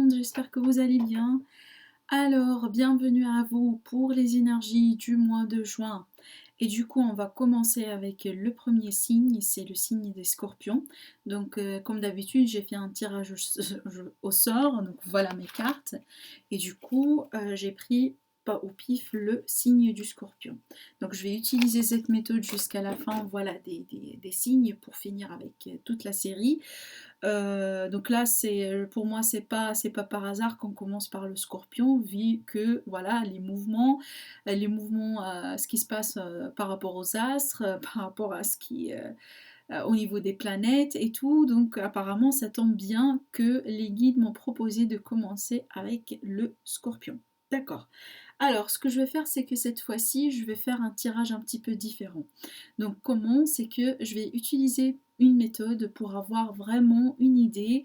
monde, j'espère que vous allez bien. Alors, bienvenue à vous pour les énergies du mois de juin. Et du coup, on va commencer avec le premier signe, c'est le signe des scorpions. Donc, comme d'habitude, j'ai fait un tirage au sort, donc voilà mes cartes. Et du coup, j'ai pris pas au pif le signe du scorpion. Donc, je vais utiliser cette méthode jusqu'à la fin, voilà, des signes pour finir avec toute la série. Donc là, pour moi, c'est pas par hasard qu'on commence par le Scorpion, vu que voilà les mouvements, ce qui se passe par rapport aux astres, par rapport à ce qui au niveau des planètes et tout. Donc apparemment, ça tombe bien que les guides m'ont proposé de commencer avec le Scorpion. D'accord. Alors, ce que je vais faire, c'est que cette fois-ci, je vais faire un tirage un petit peu différent. Donc, comment? C'est que je vais utiliser une méthode pour avoir vraiment une idée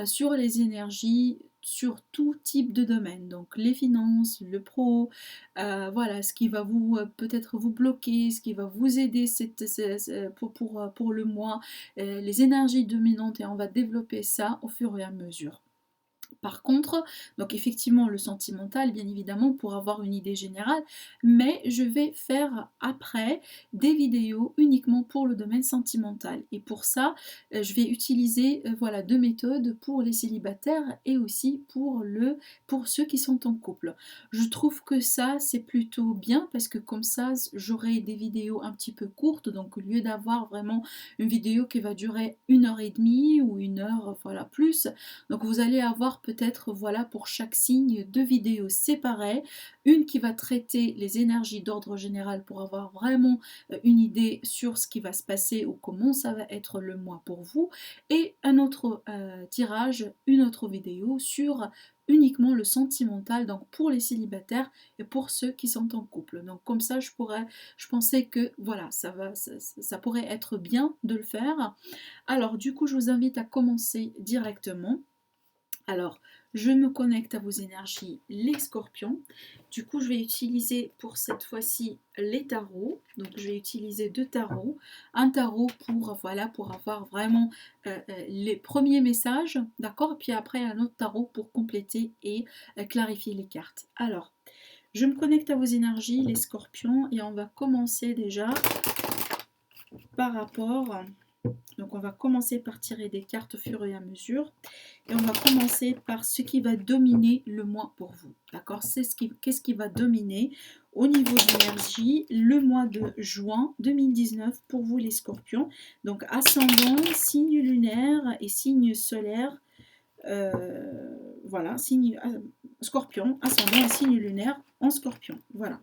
sur les énergies, sur tout type de domaine. Donc, les finances, le pro, voilà, ce qui va vous peut-être vous bloquer, ce qui va vous aider pour le mois, les énergies dominantes, et on va développer ça au fur et à mesure. Par contre, donc effectivement le sentimental, bien évidemment, pour avoir une idée générale, mais je vais faire après des vidéos uniquement pour le domaine sentimental. Et pour ça, je vais utiliser voilà, deux méthodes pour les célibataires et aussi pour ceux qui sont en couple. Je trouve que ça, c'est plutôt bien parce que comme ça, j'aurai des vidéos un petit peu courtes. Donc au lieu d'avoir vraiment une vidéo qui va durer 1 heure et demie ou 1 heure, voilà, plus, donc vous allez avoir peut-être voilà pour chaque signe deux vidéos séparées, une qui va traiter les énergies d'ordre général pour avoir vraiment une idée sur ce qui va se passer ou comment ça va être le mois pour vous, et un autre tirage, une autre vidéo sur uniquement le sentimental, donc pour les célibataires et pour ceux qui sont en couple. Donc comme ça, je pensais que voilà, ça pourrait être bien de le faire. Alors du coup, je vous invite à commencer directement. Alors, je me connecte à vos énergies, les scorpions. Du coup, je vais utiliser pour cette fois-ci les tarots. Donc, je vais utiliser deux tarots. Un tarot voilà, pour avoir vraiment les premiers messages, d'accord? Puis après, un autre tarot pour compléter et clarifier les cartes. Alors, je me connecte à vos énergies, les scorpions, et on va commencer déjà par rapport... Donc, on va commencer par tirer des cartes au fur et à mesure. Et on va commencer par ce qui va dominer le mois pour vous. D'accord? Qu'est-ce qui va dominer au niveau d'énergie le mois de juin 2019 pour vous les scorpions. Donc ascendant, signe lunaire et signe solaire. Voilà, signe scorpion, ascendant et signe lunaire en scorpion. Voilà.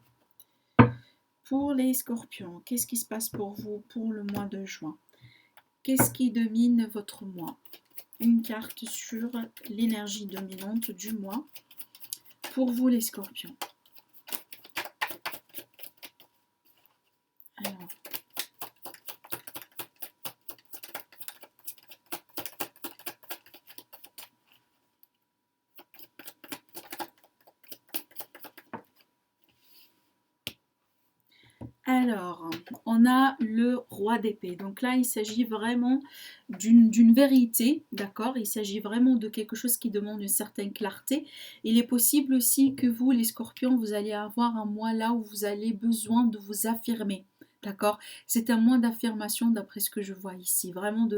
Pour les scorpions, qu'est-ce qui se passe pour vous pour le mois de juin? Qu'est-ce qui domine votre mois? Une carte sur l'énergie dominante du mois pour vous les scorpions. Alors, on a le roi d'épée. Donc là, il s'agit vraiment d'une vérité, d'accord? Il s'agit vraiment de quelque chose qui demande une certaine clarté. Il est possible aussi que vous, les scorpions, vous allez avoir un mois là où vous avez besoin de vous affirmer. D'accord? C'est un mois d'affirmation d'après ce que je vois ici. Vraiment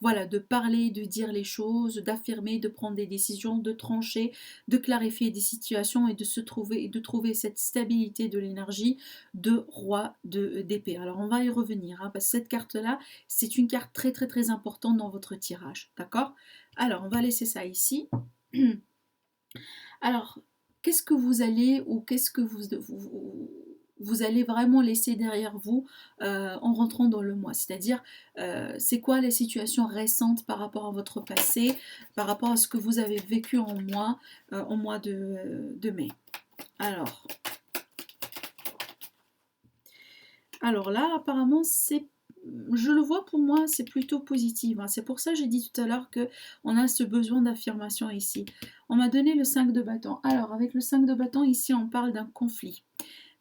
voilà, de parler, de dire les choses, d'affirmer, de prendre des décisions, de trancher, de clarifier des situations et de trouver cette stabilité de l'énergie de roi d'épée. Alors on va y revenir, hein, parce que cette carte-là, c'est une carte très très très importante dans votre tirage. D'accord? Alors on va laisser ça ici. Alors, qu'est-ce que vous allez ou qu'est-ce que vous allez vraiment laisser derrière vous en rentrant dans le mois? C'est-à-dire, c'est quoi les situations récentes par rapport à votre passé, par rapport à ce que vous avez vécu en mois de mai? Alors là, apparemment, je le vois pour moi, c'est plutôt positif, hein. C'est pour ça que j'ai dit tout à l'heure qu'on a ce besoin d'affirmation ici. On m'a donné le 5 de bâton. Alors, avec le 5 de bâton, ici, on parle d'un conflit.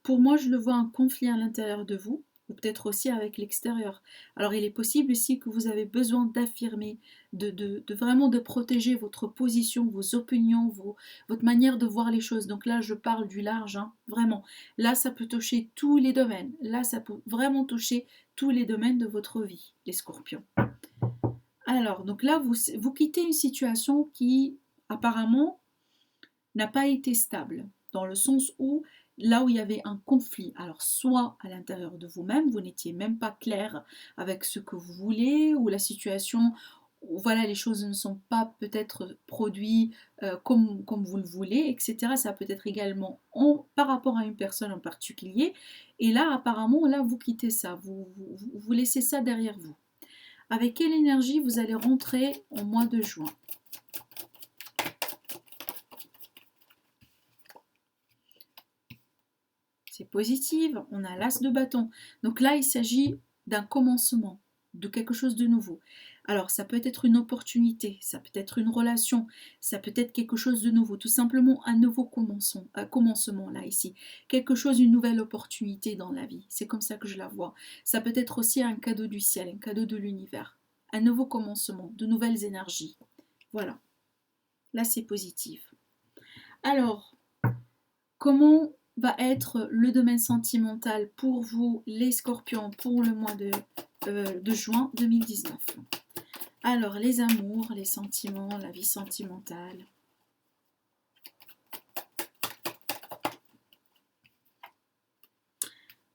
Pour moi, je le vois un conflit à l'intérieur de vous. ou peut-être aussi avec l'extérieur. Alors il est possible ici que vous avez besoin d'affirmer, de vraiment de protéger votre position, vos opinions, votre manière de voir les choses. Donc là je parle du large, hein, vraiment. Là ça peut toucher tous les domaines. Là ça peut vraiment toucher tous les domaines de votre vie, les scorpions. Alors, donc là, vous quittez une situation qui, apparemment, n'a pas été stable, dans le sens où, là où il y avait un conflit, alors soit à l'intérieur de vous-même, vous n'étiez même pas clair avec ce que vous voulez, ou la situation, voilà, les choses ne sont pas peut-être produites comme vous le voulez, etc. Ça peut être également par rapport à une personne en particulier. Et là, apparemment, là, vous quittez ça, vous laissez ça derrière vous. Avec quelle énergie vous allez rentrer au mois de juin? C'est positif, on a l'as de bâton. Donc là, il s'agit d'un commencement, de quelque chose de nouveau. Alors, ça peut être une opportunité, ça peut être une relation, ça peut être quelque chose de nouveau, tout simplement un nouveau commencement là, ici. Quelque chose, une nouvelle opportunité dans la vie. C'est comme ça que je la vois. Ça peut être aussi un cadeau du ciel, un cadeau de l'univers. Un nouveau commencement, de nouvelles énergies. Voilà. Là, c'est positif. Alors, comment va être le domaine sentimental pour vous, les scorpions, pour le mois de juin 2019? Alors, les amours, les sentiments, la vie sentimentale.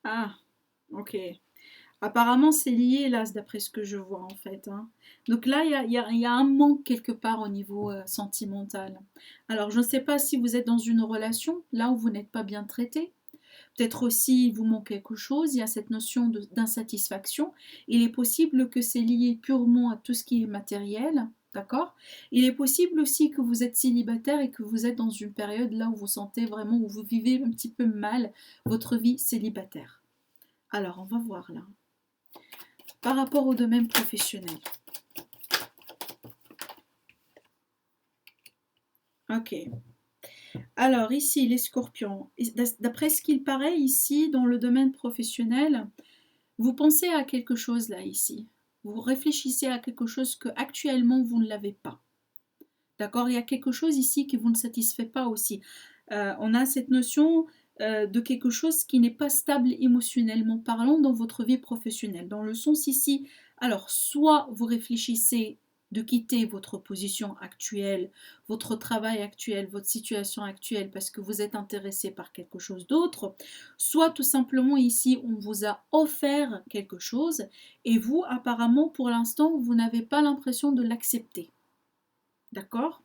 Ah, ok. Apparemment, c'est lié là, d'après ce que je vois en fait, hein. Donc là, il y a un manque quelque part au niveau sentimental. Alors, je ne sais pas si vous êtes dans une relation, là où vous n'êtes pas bien traité. Peut-être aussi, il vous manque quelque chose, il y a cette notion d'insatisfaction. Il est possible que c'est lié purement à tout ce qui est matériel, d'accord? Il est possible aussi que vous êtes célibataire et que vous êtes dans une période là où vous sentez vraiment, où vous vivez un petit peu mal votre vie célibataire. Alors, on va voir là. Par rapport au domaine professionnel. Ok. Alors ici, les scorpions. D'après ce qu'il paraît ici, dans le domaine professionnel, vous pensez à quelque chose là ici. Vous réfléchissez à quelque chose que actuellement vous ne l'avez pas. D'accord? Il y a quelque chose ici qui vous ne satisfait pas aussi. On a cette notion de quelque chose qui n'est pas stable émotionnellement parlant dans votre vie professionnelle. Dans le sens ici, alors soit vous réfléchissez de quitter votre position actuelle, votre travail actuel, votre situation actuelle parce que vous êtes intéressé par quelque chose d'autre, soit tout simplement ici on vous a offert quelque chose et vous apparemment pour l'instant vous n'avez pas l'impression de l'accepter. D'accord?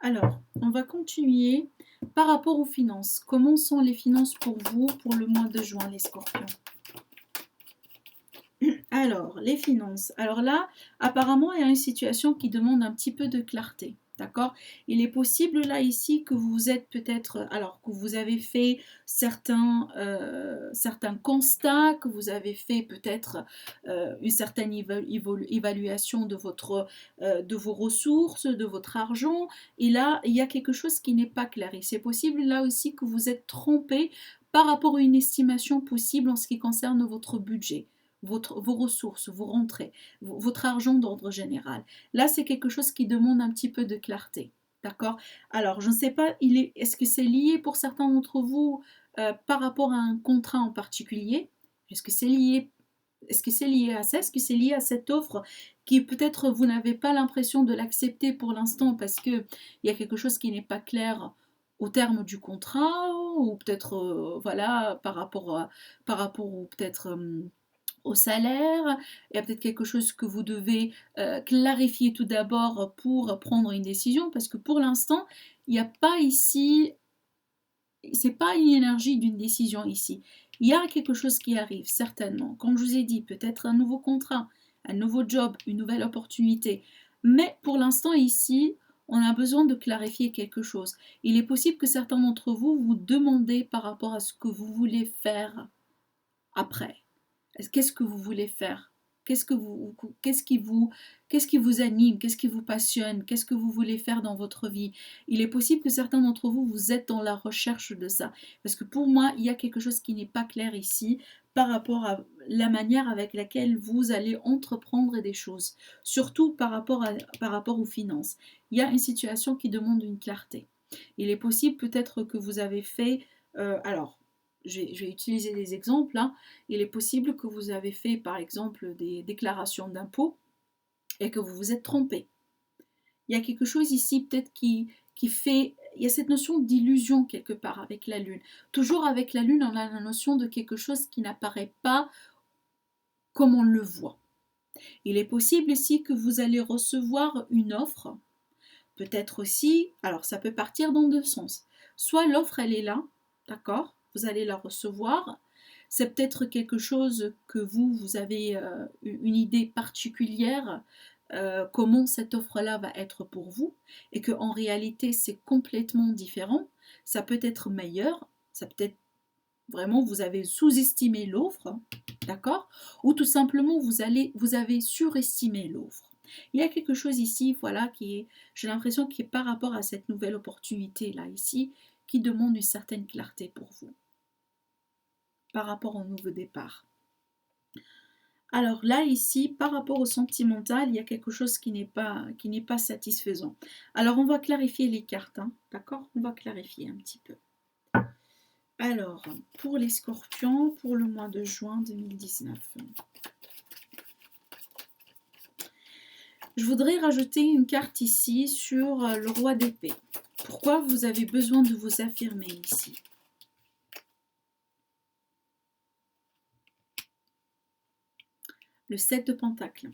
Alors, on va continuer par rapport aux finances. Comment sont les finances pour vous pour le mois de juin, les scorpions? Alors, les finances. Alors là, apparemment, il y a une situation qui demande un petit peu de clarté. D'accord? Il est possible là ici que vous êtes peut-être, alors que vous avez fait certains constats, que vous avez fait peut-être une certaine évaluation de vos ressources, de votre argent. Et là, il y a quelque chose qui n'est pas clair. Et c'est possible là aussi que vous êtes trompé par rapport à une estimation possible en ce qui concerne votre budget. Vos ressources, vos rentrées, votre argent d'ordre général. Là, c'est quelque chose qui demande un petit peu de clarté. D'accord? Alors, je ne sais pas, est-ce que c'est lié pour certains d'entre vous par rapport à un contrat en particulier? Est-ce que c'est lié à ça? Est-ce que c'est lié à cette offre qui peut-être vous n'avez pas l'impression de l'accepter pour l'instant parce qu'il y a quelque chose qui n'est pas clair au terme du contrat ou peut-être voilà par rapport ou peut-être au salaire, il y a peut-être quelque chose que vous devez clarifier tout d'abord pour prendre une décision, parce que pour l'instant, il n'y a pas ici, c'est pas une énergie d'une décision ici. Il y a quelque chose qui arrive, certainement. Comme je vous ai dit, peut-être un nouveau contrat, un nouveau job, une nouvelle opportunité. Mais pour l'instant ici, on a besoin de clarifier quelque chose. Il est possible que certains d'entre vous vous demandez par rapport à ce que vous voulez faire après. Qu'est-ce que vous voulez faire? Qu'est-ce qui vous anime? Qu'est-ce qui vous passionne? Qu'est-ce que vous voulez faire dans votre vie? Il est possible que certains d'entre vous, vous êtes dans la recherche de ça. Parce que pour moi, il y a quelque chose qui n'est pas clair ici par rapport à la manière avec laquelle vous allez entreprendre des choses, surtout par rapport aux finances. Il y a une situation qui demande une clarté. Il est possible peut-être que vous avez fait, alors je vais utiliser des exemples, hein. Il est possible que vous avez fait par exemple des déclarations d'impôts et que vous vous êtes trompé. Il y a quelque chose ici peut-être qui fait, il y a cette notion d'illusion quelque part avec la lune. Toujours avec la lune, on a la notion de quelque chose qui n'apparaît pas comme on le voit. Il est possible ici que vous allez recevoir une offre, peut-être aussi, alors ça peut partir dans deux sens. Soit l'offre elle est là, d'accord, vous allez la recevoir, c'est peut-être quelque chose que vous avez une idée particulière comment cette offre-là va être pour vous et que en réalité c'est complètement différent. Ça peut être meilleur, ça peut être vraiment vous avez sous-estimé l'offre, d'accord? Ou tout simplement vous avez surestimé l'offre. Il y a quelque chose ici, voilà, qui est, j'ai l'impression, qui est par rapport à cette nouvelle opportunité là ici, qui demande une certaine clarté pour vous, par rapport au nouveau départ. Alors là, ici, par rapport au sentimental, il y a quelque chose qui n'est pas satisfaisant. Alors, on va clarifier les cartes, hein, d'accord? On va clarifier un petit peu. Alors, pour les scorpions, pour le mois de juin 2019. Je voudrais rajouter une carte ici sur le roi d'épée. Pourquoi vous avez besoin de vous affirmer ici? Le 7 de Pentacles.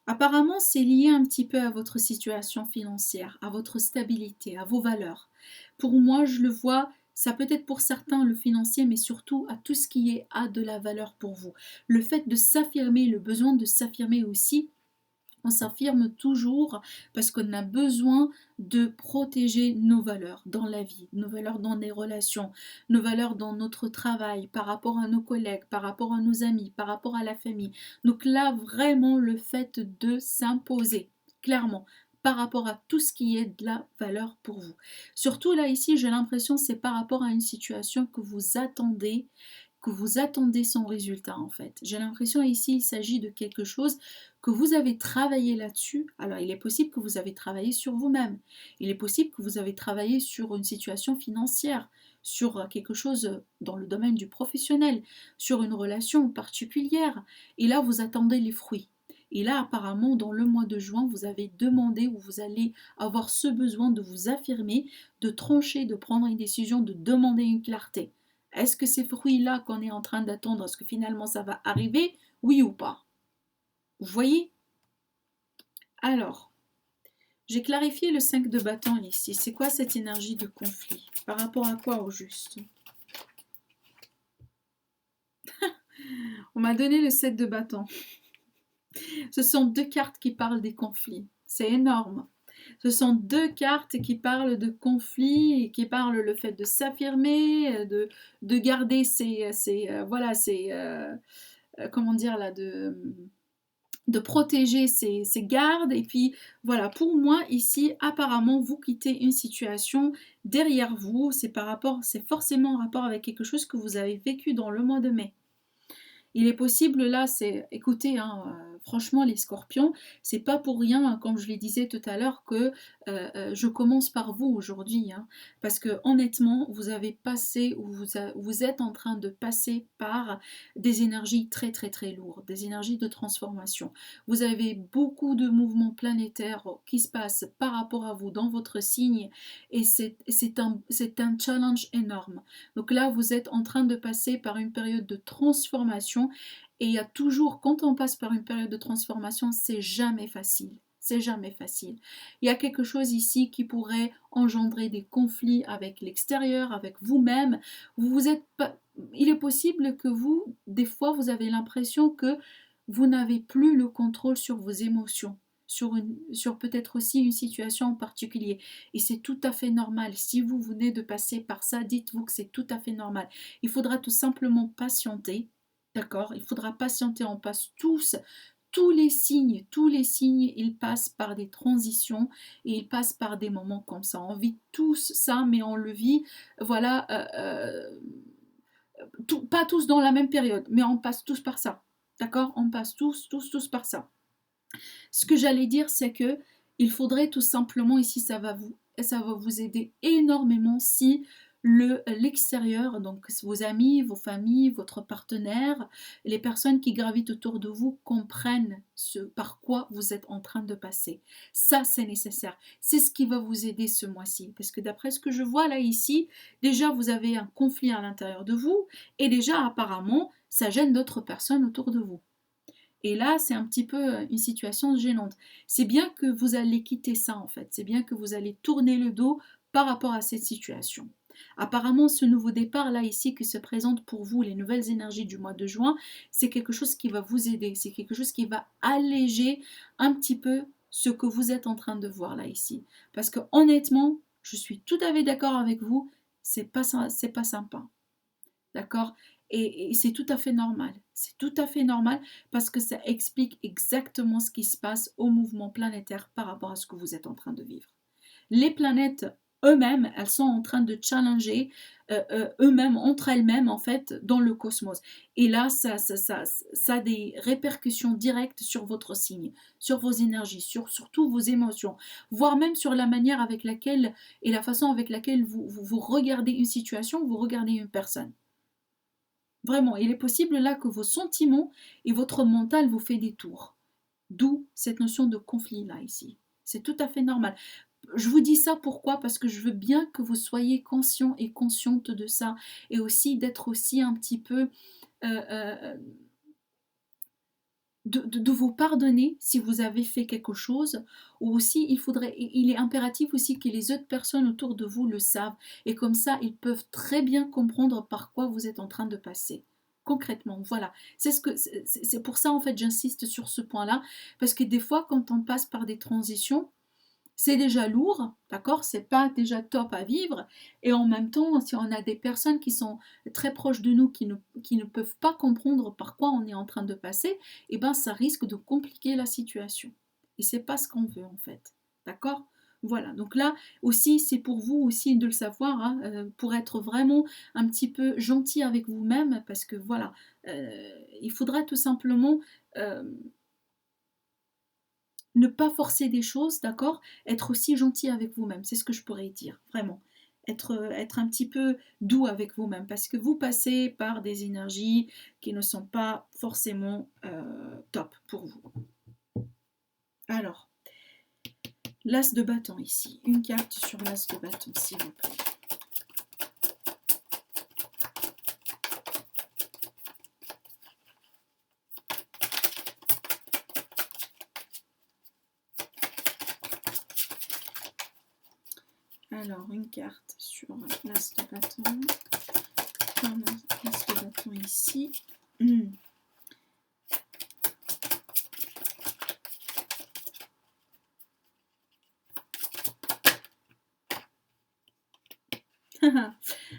Apparemment, c'est lié un petit peu à votre situation financière, à votre stabilité, à vos valeurs. Pour moi, je le vois, ça peut être pour certains le financier, mais surtout à tout ce qui a de la valeur pour vous. Le fait de s'affirmer, le besoin de s'affirmer aussi, on s'affirme toujours parce qu'on a besoin de protéger nos valeurs dans la vie, nos valeurs dans les relations, nos valeurs dans notre travail, par rapport à nos collègues, par rapport à nos amis, par rapport à la famille. Donc là, vraiment, le fait de s'imposer, clairement, par rapport à tout ce qui est de la valeur pour vous. Surtout là, ici, j'ai l'impression que c'est par rapport à une situation que vous attendez son résultat en fait. J'ai l'impression ici il s'agit de quelque chose que vous avez travaillé là-dessus. Alors il est possible que vous avez travaillé sur vous-même. Il est possible que vous avez travaillé sur une situation financière, sur quelque chose dans le domaine du professionnel, sur une relation particulière. Et là vous attendez les fruits. Et là, apparemment, dans le mois de juin, vous avez demandé ou vous allez avoir ce besoin de vous affirmer, de trancher, de prendre une décision, de demander une clarté. Est-ce que ces fruits-là qu'on est en train d'attendre, est-ce que finalement ça va arriver? Oui ou pas? Vous voyez? Alors, j'ai clarifié le 5 de bâton ici. C'est quoi cette énergie de conflit? Par rapport à quoi au juste? On m'a donné le 7 de bâton. Ce sont deux cartes qui parlent des conflits. C'est énorme. Ce sont deux cartes qui parlent de conflits et qui parlent le fait de s'affirmer, de garder voilà, comment dire là, de protéger ses gardes. Et puis voilà, pour moi ici, apparemment, vous quittez une situation derrière vous. C'est forcément en rapport avec quelque chose que vous avez vécu dans le mois de mai. Il est possible là, écoutez, hein, franchement les scorpions, c'est pas pour rien, hein, comme je le disais tout à l'heure, que je commence par vous aujourd'hui, hein, parce que honnêtement, vous avez passé, ou vous êtes en train de passer par des énergies très très très lourdes, des énergies de transformation. Vous avez beaucoup de mouvements planétaires qui se passent par rapport à vous dans votre signe, et c'est un challenge énorme. Donc là, vous êtes en train de passer par une période de transformation. Et il y a toujours, quand on passe par une période de transformation, c'est jamais facile. C'est jamais facile. Il y a quelque chose ici qui pourrait engendrer des conflits avec l'extérieur, avec vous-même. Vous êtes pas... Il est possible que vous, des fois, vous avez l'impression que vous n'avez plus le contrôle sur vos émotions, sur peut-être aussi une situation en particulier. Et c'est tout à fait normal. Si vous venez de passer par ça, dites-vous que c'est tout à fait normal. Il faudra tout simplement patienter. D'accord? Il faudra patienter, on passe tous les signes, ils passent par des transitions et ils passent par des moments comme ça. On vit tous ça, mais on le vit, voilà, pas tous dans la même période, mais on passe tous par ça. D'accord? On passe tous par ça. Ce que j'allais dire, c'est que il faudrait tout simplement, ici, ça va vous aider énormément si l'extérieur, donc vos amis, vos familles, votre partenaire, les personnes qui gravitent autour de vous comprennent ce par quoi vous êtes en train de passer. Ça, c'est nécessaire. C'est ce qui va vous aider ce mois-ci. Parce que d'après ce que je vois là, ici, déjà, vous avez un conflit à l'intérieur de vous et déjà, apparemment, ça gêne d'autres personnes autour de vous. Et là, c'est un petit peu une situation gênante. C'est bien que vous allez quitter ça, en fait. C'est bien que vous allez tourner le dos par rapport à cette situation. Apparemment, ce nouveau départ là ici qui se présente pour vous, les nouvelles énergies du mois de juin, c'est quelque chose qui va vous aider, c'est quelque chose qui va alléger un petit peu ce que vous êtes en train de voir là ici. Parce que honnêtement, je suis tout à fait d'accord avec vous, c'est pas sympa. D'accord? Et c'est tout à fait normal. C'est tout à fait normal parce que ça explique exactement ce qui se passe au mouvement planétaire par rapport à ce que vous êtes en train de vivre. Les planètes eux-mêmes, elles sont en train de challenger eux-mêmes, entre elles-mêmes en fait, dans le cosmos. Et là, ça a des répercussions directes sur votre signe, sur vos énergies, sur toutes vos émotions, voire même sur la manière avec laquelle et la façon avec laquelle vous regardez une situation, vous regardez une personne. Vraiment, il est possible là que vos sentiments et votre mental vous fait des tours. D'où cette notion de conflit là ici. C'est tout à fait normal. Je vous dis ça pourquoi? Parce que je veux bien que vous soyez conscient et consciente de ça et aussi d'être aussi un petit peu de vous pardonner si vous avez fait quelque chose, ou aussi il est impératif aussi que les autres personnes autour de vous le savent, et comme ça ils peuvent très bien comprendre par quoi vous êtes en train de passer. Concrètement, voilà. C'est pour ça en fait j'insiste sur ce point-là, parce que des fois quand on passe par des transitions, c'est déjà lourd, d'accord? C'est pas déjà top à vivre. Et en même temps, si on a des personnes qui sont très proches de nous, qui ne peuvent pas comprendre par quoi on est en train de passer, eh ben ça risque de compliquer la situation. Et c'est pas ce qu'on veut en fait. D'accord? Voilà, donc là aussi, c'est pour vous aussi de le savoir, hein, pour être vraiment un petit peu gentil avec vous-même, parce que voilà, il faudra tout simplement euh, ne pas forcer des choses, d'accord? Être aussi gentil avec vous-même, c'est ce que je pourrais dire, vraiment. Être un petit peu doux avec vous-même, parce que vous passez par des énergies qui ne sont pas forcément top pour vous. Alors, l'as de bâton ici, une carte sur l'as de bâton, s'il vous plaît. Alors, une carte sur l'as de bâton. L'as de bâton ici.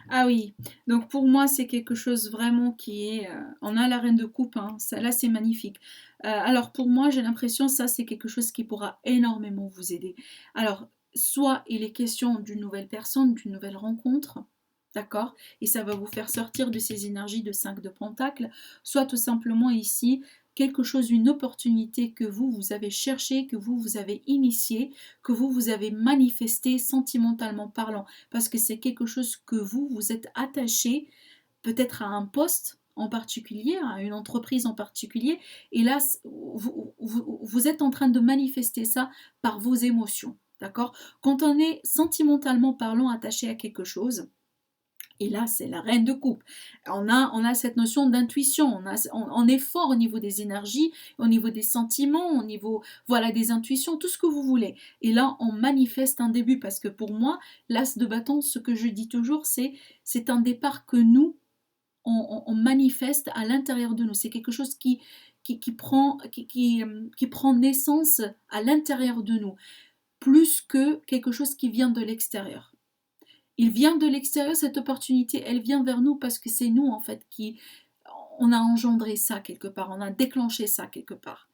Ah oui, donc pour moi c'est quelque chose vraiment qui est... on a la reine de coupe, hein, ça, là c'est magnifique. Alors pour moi j'ai l'impression ça c'est quelque chose qui pourra énormément vous aider. Alors soit il est question d'une nouvelle personne, d'une nouvelle rencontre, d'accord? Et ça va vous faire sortir de ces énergies de 5 de Pentacle, soit tout simplement ici quelque chose, une opportunité que vous avez cherché, que vous avez initié, que vous avez manifesté sentimentalement parlant, parce que c'est quelque chose que vous êtes attaché peut-être à un poste en particulier, à une entreprise en particulier, et là, vous êtes en train de manifester ça par vos émotions, d'accord? Quand on est sentimentalement parlant attaché à quelque chose, et là, c'est la reine de coupe. On a cette notion d'intuition, on est fort au niveau des énergies, au niveau des sentiments, au niveau voilà, des intuitions, tout ce que vous voulez. Et là, on manifeste un début, parce que pour moi, l'as de bâton, ce que je dis toujours, c'est un départ que nous, on manifeste à l'intérieur de nous. C'est quelque chose qui prend naissance à l'intérieur de nous, plus que quelque chose qui vient de l'extérieur. Il vient de l'extérieur, cette opportunité, elle vient vers nous parce que c'est nous en fait on a engendré ça quelque part, on a déclenché ça quelque part.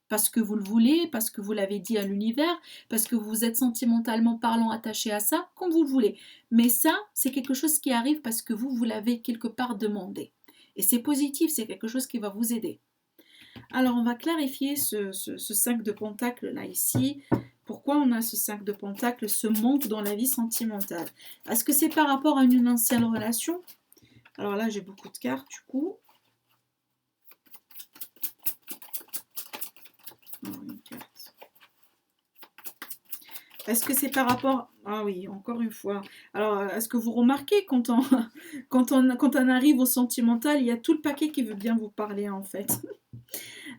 Parce que vous le voulez, parce que vous l'avez dit à l'univers, parce que vous êtes sentimentalement parlant attaché à ça, comme vous le voulez. Mais ça, c'est quelque chose qui arrive parce que vous l'avez quelque part demandé. Et c'est positif, c'est quelque chose qui va vous aider. Alors, on va clarifier ce 5 de pentacle là, ici. Pourquoi on a ce 5 de pentacle, ce manque dans la vie sentimentale? Est-ce que c'est par rapport à une ancienne relation? Alors là, j'ai beaucoup de cartes, du coup. Alors, une carte. Est-ce que c'est par rapport... Ah oui, encore une fois. Alors, est-ce que vous remarquez quand on arrive au sentimental, il y a tout le paquet qui veut bien vous parler, en fait.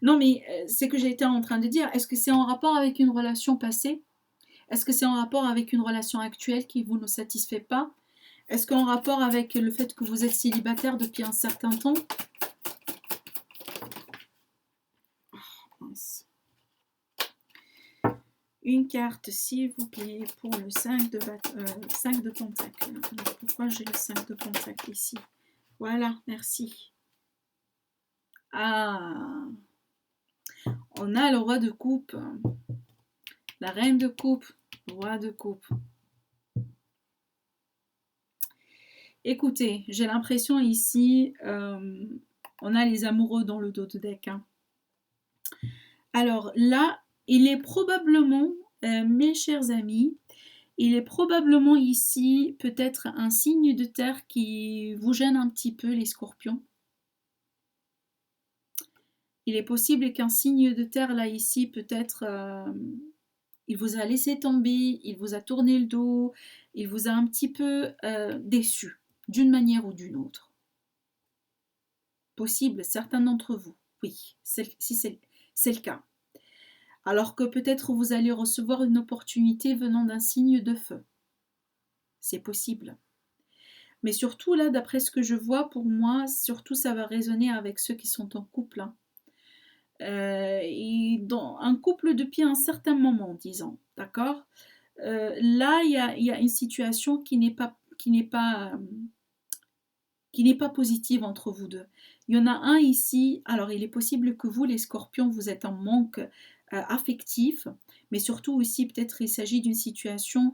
Non, mais c'est que j'étais en train de dire, est-ce que c'est en rapport avec une relation passée? Est-ce que c'est en rapport avec une relation actuelle qui vous ne satisfait pas? Est-ce qu'en rapport avec le fait que vous êtes célibataire depuis un certain temps? Oh, mince. Une carte, s'il vous plaît, pour le 5 de pentacle. Alors, pourquoi j'ai le 5 de pentacle ici? Voilà, merci. Ah, on a le roi de coupe, la reine de coupe, roi de coupe. Écoutez, j'ai l'impression ici, on a les amoureux dans le dos de deck. Hein. Alors là, il est probablement, mes chers amis, il est probablement ici peut-être un signe de terre qui vous gêne un petit peu, les scorpions. Il est possible qu'un signe de terre là ici, peut-être, il vous a laissé tomber, il vous a tourné le dos, il vous a un petit peu déçu, d'une manière ou d'une autre. Possible, certains d'entre vous, oui, si c'est le cas. Alors que peut-être vous allez recevoir une opportunité venant d'un signe de feu. C'est possible. Mais surtout là, d'après ce que je vois, pour moi, surtout ça va résonner avec ceux qui sont en couple. Hein. Et dans un couple depuis un certain moment, disons, d'accord. Là, il y a une situation qui n'est pas positive entre vous deux. Il y en a un ici, alors il est possible que vous, les scorpions, vous êtes en manque affectif, mais surtout aussi peut-être il s'agit d'une situation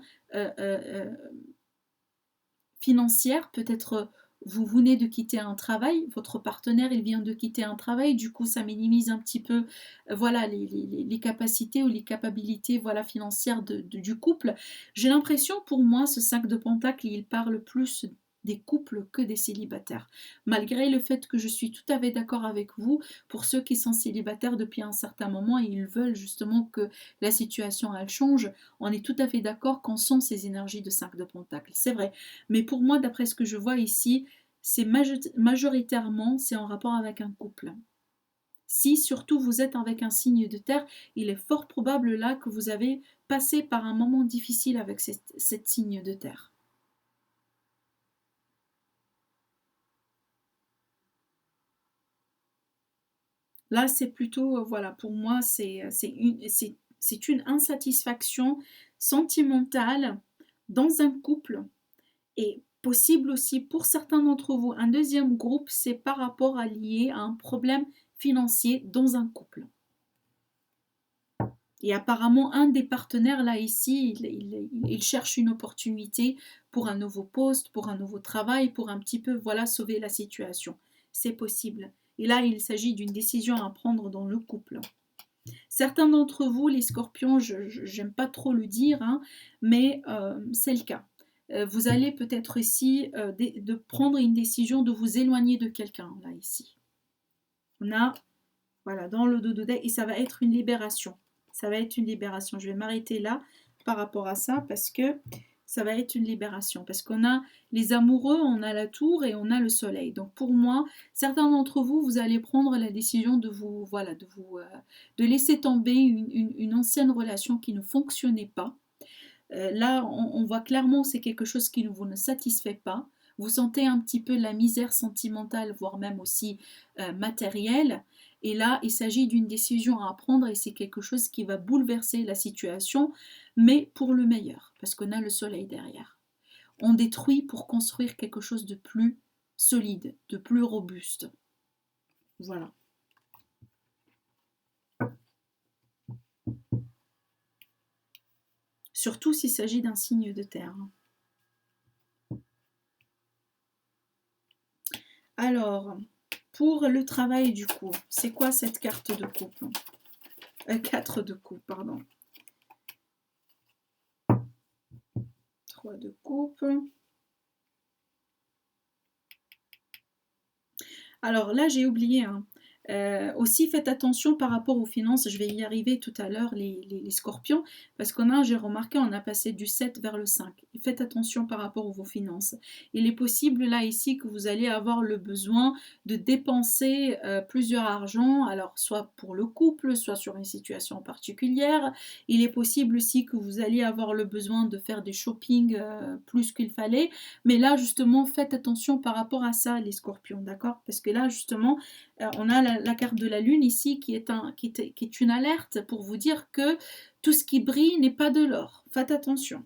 financière, peut-être vous venez de quitter un travail, votre partenaire il vient de quitter un travail, du coup ça minimise un petit peu voilà les capacités ou les capacités voilà, financières du couple. J'ai l'impression pour moi ce 5 de pentacle il parle plus des couples que des célibataires. Malgré le fait que je suis tout à fait d'accord avec vous, pour ceux qui sont célibataires depuis un certain moment et ils veulent justement que la situation elle change, on est tout à fait d'accord qu'on sent ces énergies de 5 de pentacle. C'est vrai. Mais pour moi, d'après ce que je vois ici, c'est majoritairement c'est en rapport avec un couple. Si surtout vous êtes avec un signe de terre, il est fort probable là que vous avez passé par un moment difficile avec cette signe de terre. Là, c'est plutôt, voilà, pour moi, c'est une insatisfaction sentimentale dans un couple et possible aussi pour certains d'entre vous. Un deuxième groupe, c'est par rapport à lié à un problème financier dans un couple. Et apparemment, un des partenaires, là, ici, il cherche une opportunité pour un nouveau poste, pour un nouveau travail, pour un petit peu, voilà, sauver la situation. C'est possible. Et là, il s'agit d'une décision à prendre dans le couple. Certains d'entre vous, les scorpions, je n'aime pas trop le dire, hein, mais c'est le cas. Vous allez peut-être ici de prendre une décision de vous éloigner de quelqu'un, là, ici. On a, voilà, dans le dos de deck, et ça va être une libération. Ça va être une libération. Je vais m'arrêter là par rapport à ça, parce que ça va être une libération. Parce qu'on a les amoureux, on a la tour et on a le soleil. Donc pour moi, certains d'entre vous, vous allez prendre la décision de vous, voilà, de laisser tomber une ancienne relation qui ne fonctionnait pas. Là, on voit clairement que c'est quelque chose qui ne vous ne satisfait pas. Vous sentez un petit peu la misère sentimentale, voire même aussi matérielle. Et là, il s'agit d'une décision à prendre et c'est quelque chose qui va bouleverser la situation, mais pour le meilleur, parce qu'on a le soleil derrière. On détruit pour construire quelque chose de plus solide, de plus robuste. Voilà. Surtout s'il s'agit d'un signe de terre. Alors, pour le travail du coup, c'est quoi cette carte de coupe? 4 de coupe, pardon. 3 de coupe. Alors là, j'ai oublié, hein. Aussi, faites attention par rapport aux finances. Je vais y arriver tout à l'heure, les scorpions, parce j'ai remarqué, on a passé du 7 vers le 5. Et faites attention par rapport à vos finances. Il est possible, là, ici, que vous allez avoir le besoin de dépenser plusieurs argents, alors soit pour le couple, soit sur une situation particulière. Il est possible aussi que vous alliez avoir le besoin de faire des shopping plus qu'il fallait. Mais là, justement, faites attention par rapport à ça, les scorpions, d'accord? Parce que là, justement, on a la carte de la lune ici qui est une alerte pour vous dire que tout ce qui brille n'est pas de l'or. Faites attention.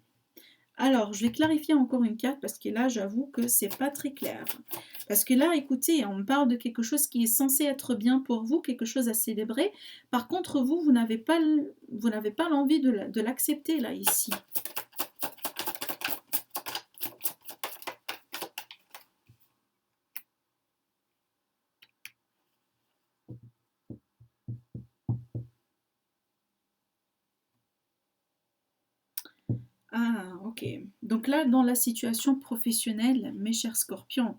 Alors, je vais clarifier encore une carte parce que là, j'avoue que c'est pas très clair. Parce que là, écoutez, on parle de quelque chose qui est censé être bien pour vous, quelque chose à célébrer. Par contre, vous n'avez pas l'envie de l'accepter là, ici. Ah, ok. Donc là, dans la situation professionnelle, mes chers scorpions,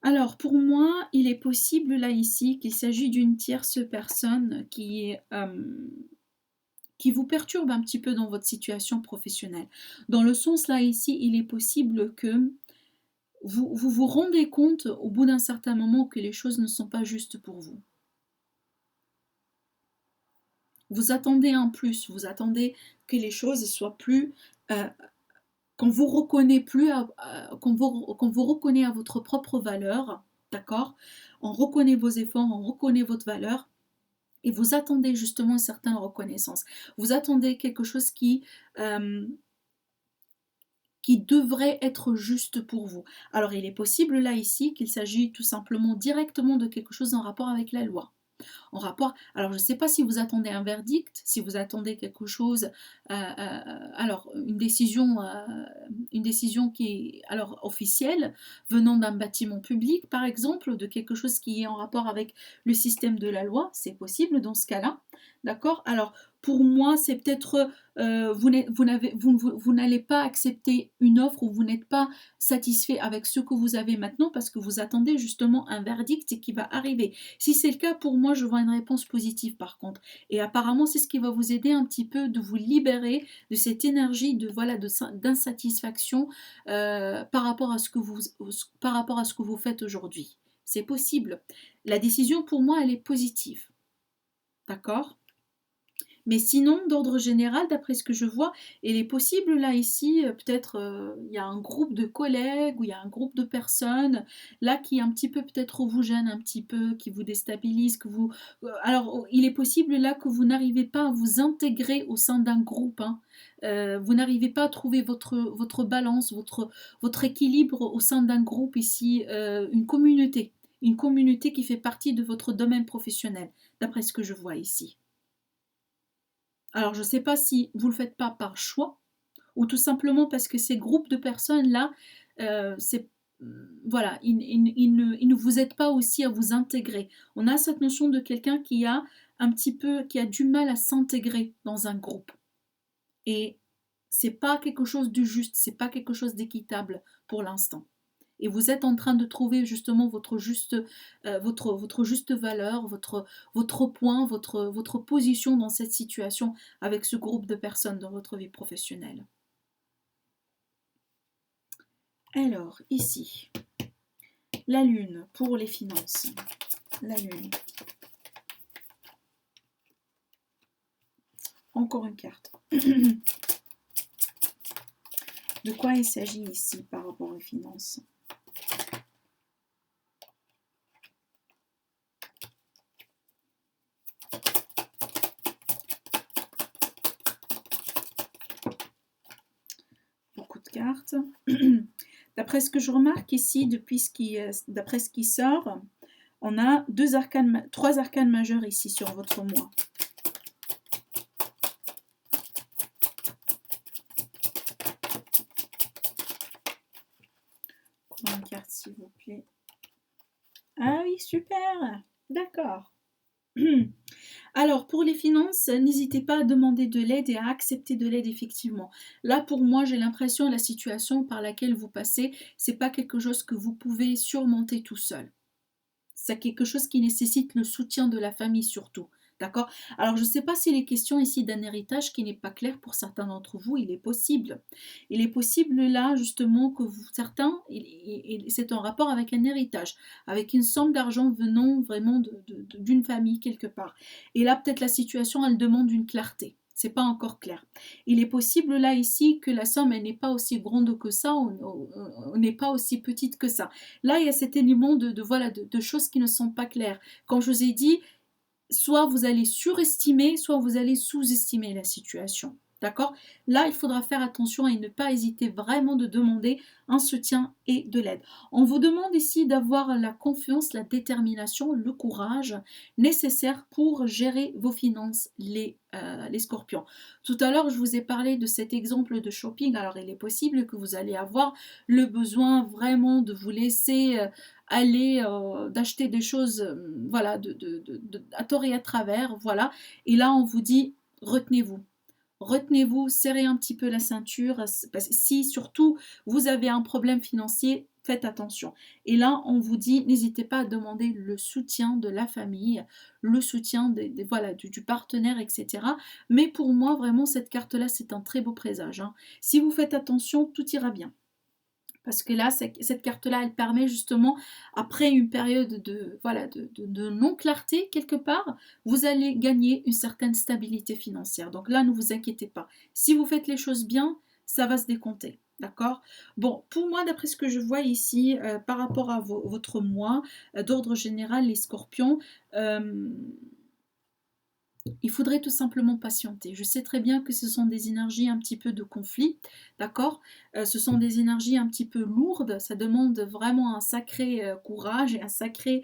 alors pour moi, il est possible là ici qu'il s'agit d'une tierce personne qui vous perturbe un petit peu dans votre situation professionnelle. Dans le sens là ici, il est possible que vous rendez compte au bout d'un certain moment que les choses ne sont pas justes pour vous. Vous attendez un plus, vous attendez que les choses soient plus qu'on vous reconnaît plus, qu'on vous reconnaît à votre propre valeur, d'accord? On reconnaît vos efforts, on reconnaît votre valeur, et vous attendez justement une certaine reconnaissance. Vous attendez quelque chose qui devrait être juste pour vous. Alors il est possible là ici qu'il s'agit tout simplement directement de quelque chose en rapport avec la loi. En rapport, alors je ne sais pas si vous attendez un verdict, si vous attendez quelque chose, alors une décision qui est alors officielle venant d'un bâtiment public par exemple, de quelque chose qui est en rapport avec le système de la loi, c'est possible dans ce cas-là, d'accord? Alors pour moi, c'est peut-être vous n'allez pas accepter une offre ou vous n'êtes pas satisfait avec ce que vous avez maintenant parce que vous attendez justement un verdict qui va arriver. Si c'est le cas, pour moi, je vois une réponse positive par contre. Et apparemment, c'est ce qui va vous aider un petit peu de vous libérer de cette énergie d'insatisfaction par rapport à ce que vous faites aujourd'hui. C'est possible. La décision, pour moi, elle est positive. D'accord? Mais sinon, d'ordre général, d'après ce que je vois, il est possible là ici, peut-être il y a un groupe de collègues ou il y a un groupe de personnes là qui un petit peu peut-être vous gêne un petit peu, qui vous déstabilise, alors il est possible là que vous n'arrivez pas à vous intégrer au sein d'un groupe, hein. Vous n'arrivez pas à trouver votre balance, votre équilibre au sein d'un groupe ici, une communauté qui fait partie de votre domaine professionnel, d'après ce que je vois ici. Alors, je ne sais pas si vous ne le faites pas par choix ou tout simplement parce que ces groupes de personnes-là, c'est voilà, ils ne vous aident pas aussi à vous intégrer. On a cette notion de quelqu'un qui a du mal à s'intégrer dans un groupe. Et c'est pas quelque chose de juste, c'est pas quelque chose d'équitable pour l'instant. Et vous êtes en train de trouver justement votre juste valeur, votre point, votre position dans cette situation avec ce groupe de personnes dans votre vie professionnelle. Alors, ici, la lune pour les finances. La lune. Encore une carte. De quoi il s'agit ici par rapport aux finances ? Beaucoup de cartes. D'après ce que je remarque ici, d'après ce qui sort, on a trois arcanes majeures ici sur votre mois. Une carte, s'il vous plaît. Ah oui, super, d'accord. Alors, pour les finances, n'hésitez pas à demander de l'aide et à accepter de l'aide effectivement. Là, pour moi, j'ai l'impression la situation par laquelle vous passez, c'est pas quelque chose que vous pouvez surmonter tout seul. C'est quelque chose qui nécessite le soutien de la famille surtout. D'accord? Alors, je ne sais pas s'il est question ici d'un héritage qui n'est pas clair pour certains d'entre vous, il est possible. Il est possible là, justement, que vous, certains, c'est en rapport avec un héritage, avec une somme d'argent venant vraiment d'une famille quelque part. Et là, peut-être la situation, elle demande une clarté. C'est pas encore clair. Il est possible là ici que la somme elle n'est pas aussi grande que ça, on n'est pas aussi petite que ça. Là, il y a cet élément voilà, de choses qui ne sont pas claires. Quand je vous ai dit, soit vous allez surestimer, soit vous allez sous-estimer la situation. D'accord? Là, il faudra faire attention et ne pas hésiter vraiment de demander un soutien et de l'aide. On vous demande ici d'avoir la confiance, la détermination, le courage nécessaire pour gérer vos finances, les scorpions. Tout à l'heure, je vous ai parlé de cet exemple de shopping. Alors, il est possible que vous allez avoir le besoin vraiment de vous laisser aller d'acheter des choses voilà, à tort et à travers. Voilà. Et là, on vous dit, retenez-vous. Retenez-vous, serrez un petit peu la ceinture. Parce que si surtout vous avez un problème financier, faites attention. Et là, on vous dit, n'hésitez pas à demander le soutien de la famille, le soutien voilà, du partenaire, etc. Mais pour moi, vraiment, cette carte-là, c'est un très beau présage. Hein. Si vous faites attention, tout ira bien. Parce que là, cette carte-là, elle permet justement, après une période voilà, de non-clarté quelque part, vous allez gagner une certaine stabilité financière. Donc là, ne vous inquiétez pas. Si vous faites les choses bien, ça va se décompter. D'accord? Bon, pour moi, d'après ce que je vois ici, par rapport à votre mois, d'ordre général, les scorpions, il faudrait tout simplement patienter. Je sais très bien que ce sont des énergies un petit peu de conflit, d'accord? Ce sont des énergies un petit peu lourdes, ça demande vraiment un sacré courage et un sacré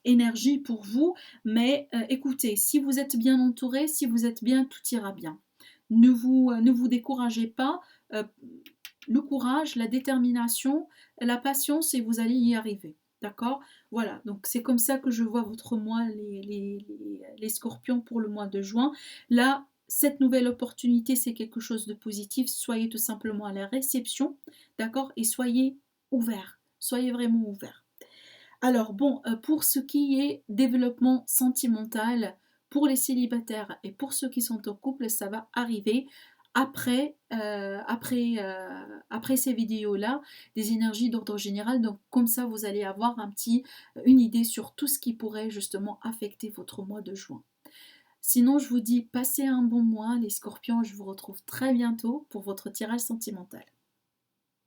énergie pour vous, mais écoutez, si vous êtes bien entouré, si vous êtes bien, tout ira bien. Ne vous découragez pas. euh, le courage, la détermination, la patience et vous allez y arriver. D'accord? Voilà, donc c'est comme ça que je vois votre mois, les scorpions pour le mois de juin. Là, cette nouvelle opportunité, c'est quelque chose de positif. Soyez tout simplement à la réception, d'accord? Et soyez ouverts, soyez vraiment ouverts. Alors bon, pour ce qui est développement sentimental, pour les célibataires et pour ceux qui sont en couple, ça va arriver après ces vidéos-là, des énergies d'ordre général. Donc comme ça, vous allez avoir une idée sur tout ce qui pourrait justement affecter votre mois de juin. Sinon, je vous dis, passez un bon mois, les scorpions. Je vous retrouve très bientôt pour votre tirage sentimental.